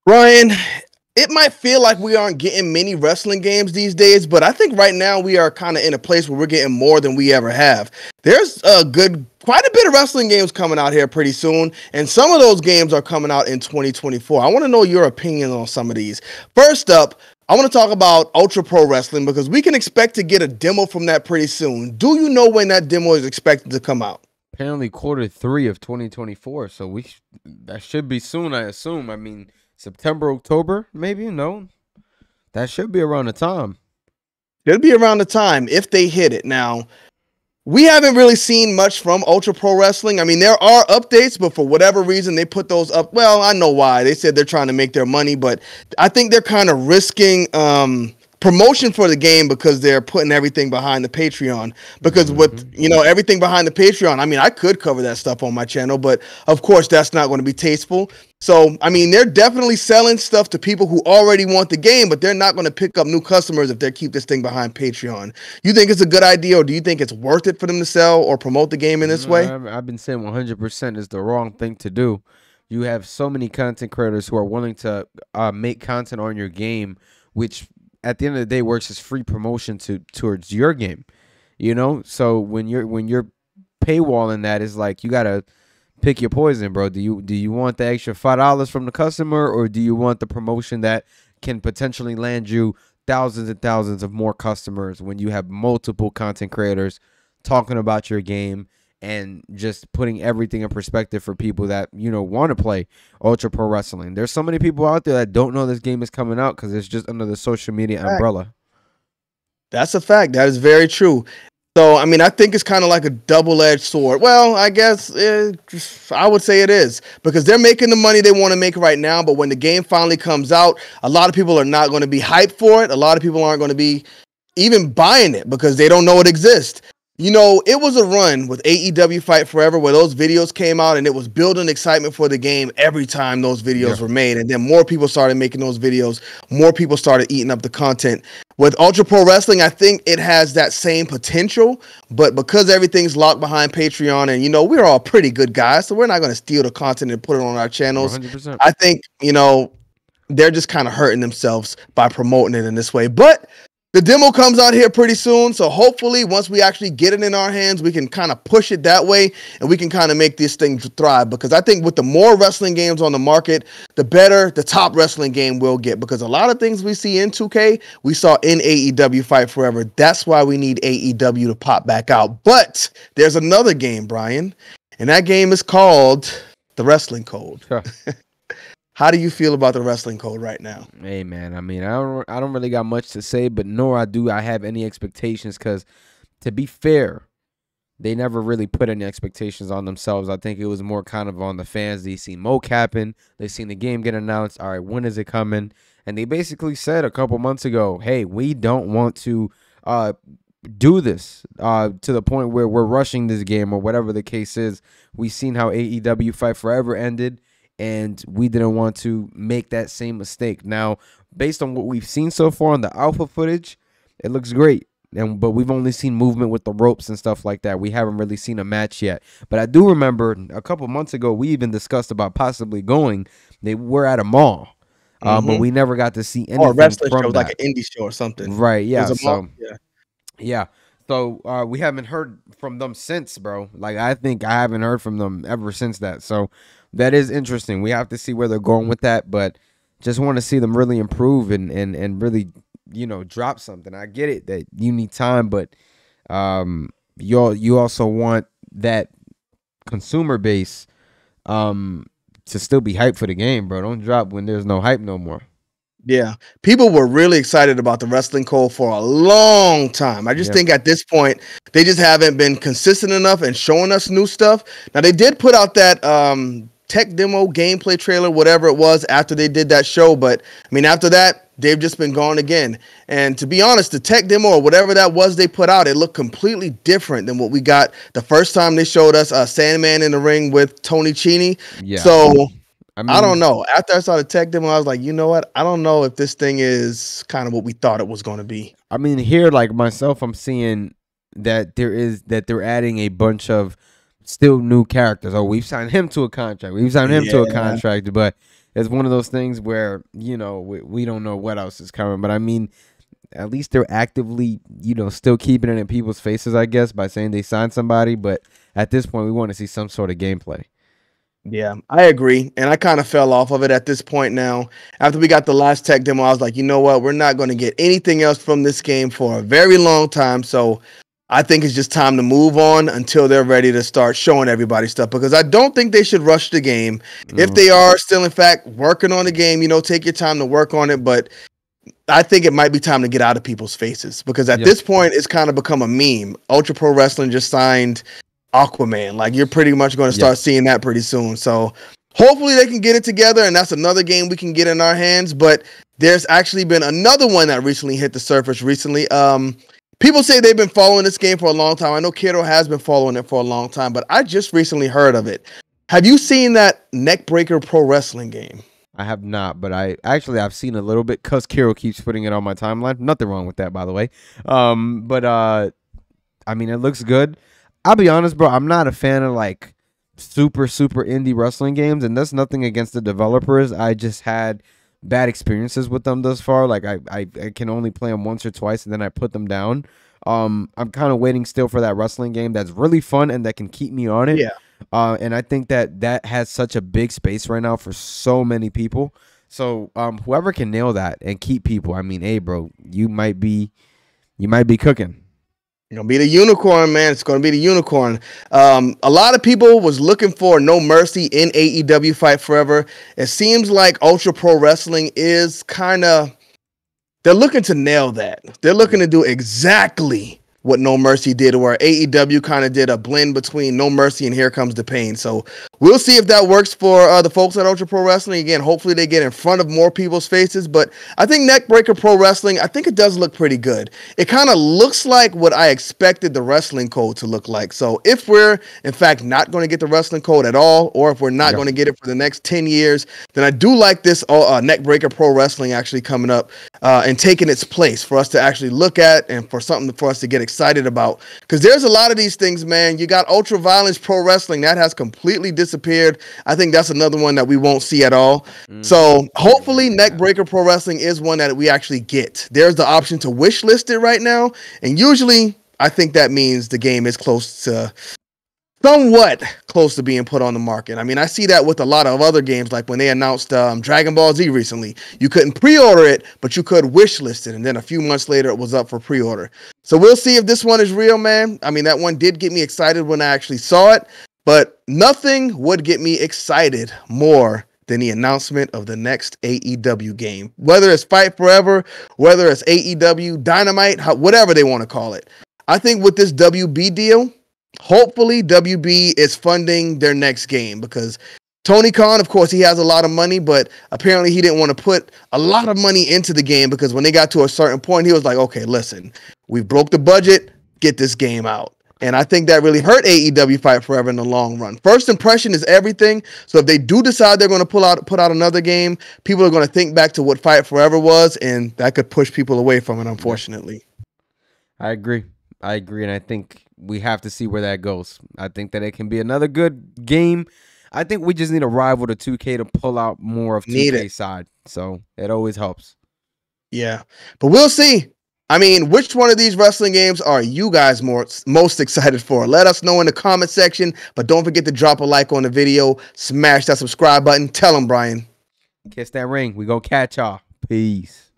Ryan, it might feel like we aren't getting many wrestling games these days, but I think right now we are kind of in a place where we're getting more than we ever have. There's quite a bit of wrestling games coming out here pretty soon, and some of those games are coming out in 2024. I want to know your opinion on some of these. First up, I want to talk about Ultra Pro Wrestling because we can expect to get a demo from that pretty soon. Do you know when that demo is expected to come out? Apparently Q3 of 2024, so that should be soon, I assume. I mean, September, October, maybe? No, that should be around the time. It'll be around the time if they hit it. Now, we haven't really seen much from Ultra Pro Wrestling. I mean, there are updates, but for whatever reason, they put those up. Well, I know why. They said they're trying to make their money, but I think they're kind of risking promotion for the game because they're putting everything behind the Patreon. Because with, everything behind the Patreon, I mean, I could cover that stuff on my channel, but of course, that's not going to be tasteful. So, I mean, they're definitely selling stuff to people who already want the game, but they're not going to pick up new customers if they keep this thing behind Patreon. You think it's a good idea, or do you think it's worth it for them to sell or promote the game in this way? I've been saying 100% is the wrong thing to do. You have so many content creators who are willing to make content on your game, which at the end of the day works as free promotion towards your game. So when you're paywalling that, is like you gotta pick your poison, bro. Do you want the extra $5 from the customer, or do you want the promotion that can potentially land you thousands and thousands of more customers when you have multiple content creators talking about your game and just putting everything in perspective for people that want to play Ultra Pro Wrestling? There's so many people out there that don't know this game is coming out because it's just under the social media umbrella. That's a fact. That is very true. So, I mean, I think it's kind of like a double-edged sword. Well, I guess I would say it is, because they're making the money they want to make right now, but when the game finally comes out, a lot of people are not going to be hyped for it. A lot of people aren't going to be even buying it because they don't know it exists. It was a run with AEW Fight Forever where those videos came out and it was building excitement for the game every time those videos were made. And then more people started making those videos. More people started eating up the content. With Ultra Pro Wrestling, I think it has that same potential, but because everything's locked behind Patreon and, we're all pretty good guys, so we're not going to steal the content and put it on our channels. 100%. I think, they're just kind of hurting themselves by promoting it in this way. But the demo comes out here pretty soon, so hopefully once we actually get it in our hands, we can kind of push it that way, and we can kind of make this thing thrive. Because I think with the more wrestling games on the market, the better the top wrestling game will get. Because a lot of things we see in 2K, we saw in AEW Fight Forever. That's why we need AEW to pop back out. But there's another game, Brian, and that game is called The Wrestling Code. Sure. How do you feel about the Wrestling Code right now? Hey, man, I mean, I don't really got much to say, but nor do I have any expectations because, to be fair, they never really put any expectations on themselves. I think it was more kind of on the fans. They seen mocapping. They seen the game get announced. All right, when is it coming? And they basically said a couple months ago, hey, we don't want to do this to the point where we're rushing this game or whatever the case is. We've seen how AEW Fight Forever ended, and we didn't want to make that same mistake. Now, based on what we've seen so far on the alpha footage, it looks great. But we've only seen movement with the ropes and stuff like that. We haven't really seen a match yet. But I do remember a couple months ago, we even discussed about possibly going. They were at a mall, but we never got to see anything or a wrestling from show, that. like an indie show or something. Right, yeah. Yeah. So we haven't heard from them since, bro. Like, I think I haven't heard from them ever since that. So that is interesting. We have to see where they're going with that, but just want to see them really improve and really, drop something. I get it that you need time, but you also want that consumer base to still be hyped for the game, bro. Don't drop when there's no hype no more. Yeah, people were really excited about the Wrestling Code for a long time. I just think at this point, they just haven't been consistent enough and showing us new stuff. Now, they did put out that tech demo, gameplay trailer, whatever it was, after they did that show. But, I mean, after that, they've just been gone again. And to be honest, the tech demo or whatever that was they put out, it looked completely different than what we got the first time they showed us Sandman in the ring with Tony Cini. Yeah. So I don't know. After I saw the tech demo, I was like, you know what? I don't know if this thing is kind of what we thought it was going to be. I mean, here, like myself, I'm seeing that they're adding a bunch of still new characters. Oh, we've signed him to a contract. We've signed him to a contract, but it's one of those things where, you know, we don't know what else is coming. But I mean, at least they're actively, you know, still keeping it in people's faces, I guess, by saying they signed somebody. But at this point, we want to see some sort of gameplay. Yeah, I agree. And I kind of fell off of it at this point now. After we got the last tech demo, I was like, you know what? We're not going to get anything else from this game for a very long time. So I think it's just time to move on until they're ready to start showing everybody stuff, because I don't think they should rush the game. If they are still, in fact, working on the game, you know, take your time to work on it. But I think it might be time to get out of people's faces, because at this point, it's kind of become a meme. Ultra Pro Wrestling just signed Aquaman. Like, you're pretty much going to start seeing that pretty soon. So hopefully they can get it together, and that's another game we can get in our hands. But there's actually been another one that recently hit the surface recently. People say they've been following this game for a long time. I know Kiddo has been following it for a long time, but I just recently heard of it. Have you seen that Neckbreaker Pro Wrestling game? I have not, but I've seen a little bit because Kiro keeps putting it on my timeline. Nothing wrong with that, by the way. But I mean, it looks good. I'll be honest, bro. I'm not a fan of like super indie wrestling games, and that's nothing against the developers. I just had bad experiences with them thus far. Like I can only play them once or twice, and then I put them down. I'm kind of waiting still for that wrestling game that's really fun and that can keep me on it. Yeah. And I think that has such a big space right now for so many people. So whoever can nail that and keep people, I mean, hey, bro, you might be cooking. It's gonna be the unicorn, man. It's gonna be the unicorn. A lot of people was looking for No Mercy in AEW Fight Forever. It seems like Ultra Pro Wrestling is kind of, they're looking to nail that. They're looking to do exactly what No Mercy did, where AEW kind of did a blend between No Mercy and Here Comes the Pain. So we'll see if that works for the folks at Ultra Pro Wrestling. Again, hopefully they get in front of more people's faces. But I think Neckbreaker Pro Wrestling, I think it does look pretty good. It kind of looks like what I expected the wrestling code to look like. So if we're, in fact, not going to get the wrestling code at all, or if we're not going to get it for the next 10 years, then I do like this Neckbreaker Pro Wrestling actually coming up and taking its place for us to actually look at, and for something for us to get excited about. Because there's a lot of these things, man. You got Ultra Violence Pro Wrestling that has completely disappeared. I think that's another one that we won't see at all. So hopefully Neckbreaker Pro Wrestling is one that we actually get. There's the option to wish list it right now, and usually I think that means the game is somewhat close to being put on the market. I mean, I see that with a lot of other games, like when they announced Dragon Ball Z recently. You couldn't pre-order it, but you could wish list it, and then a few months later it was up for pre-order. So we'll see if this one is real, man. I mean, that one did get me excited when I actually saw it, but nothing would get me excited more than the announcement of the next AEW game. Whether it's Fight Forever, whether it's AEW Dynamite, whatever they want to call it. I think with this WB deal, hopefully WB is funding their next game, because Tony Khan, of course, he has a lot of money, but apparently he didn't want to put a lot of money into the game, because when they got to a certain point, he was like, okay, listen, we broke the budget, get this game out. And I think that really hurt AEW Fight Forever in the long run. First impression is everything. So if they do decide they're going to put out another game, people are going to think back to what Fight Forever was, and that could push people away from it, unfortunately. I agree. And I think we have to see where that goes. I think that it can be another good game. I think we just need a rival to 2K to pull out more of 2K's side. So it always helps. Yeah, but we'll see. I mean, which one of these wrestling games are you guys most excited for? Let us know in the comment section, but don't forget to drop a like on the video, smash that subscribe button. Tell them, Brian. Kiss that ring. We gonna catch y'all. Peace.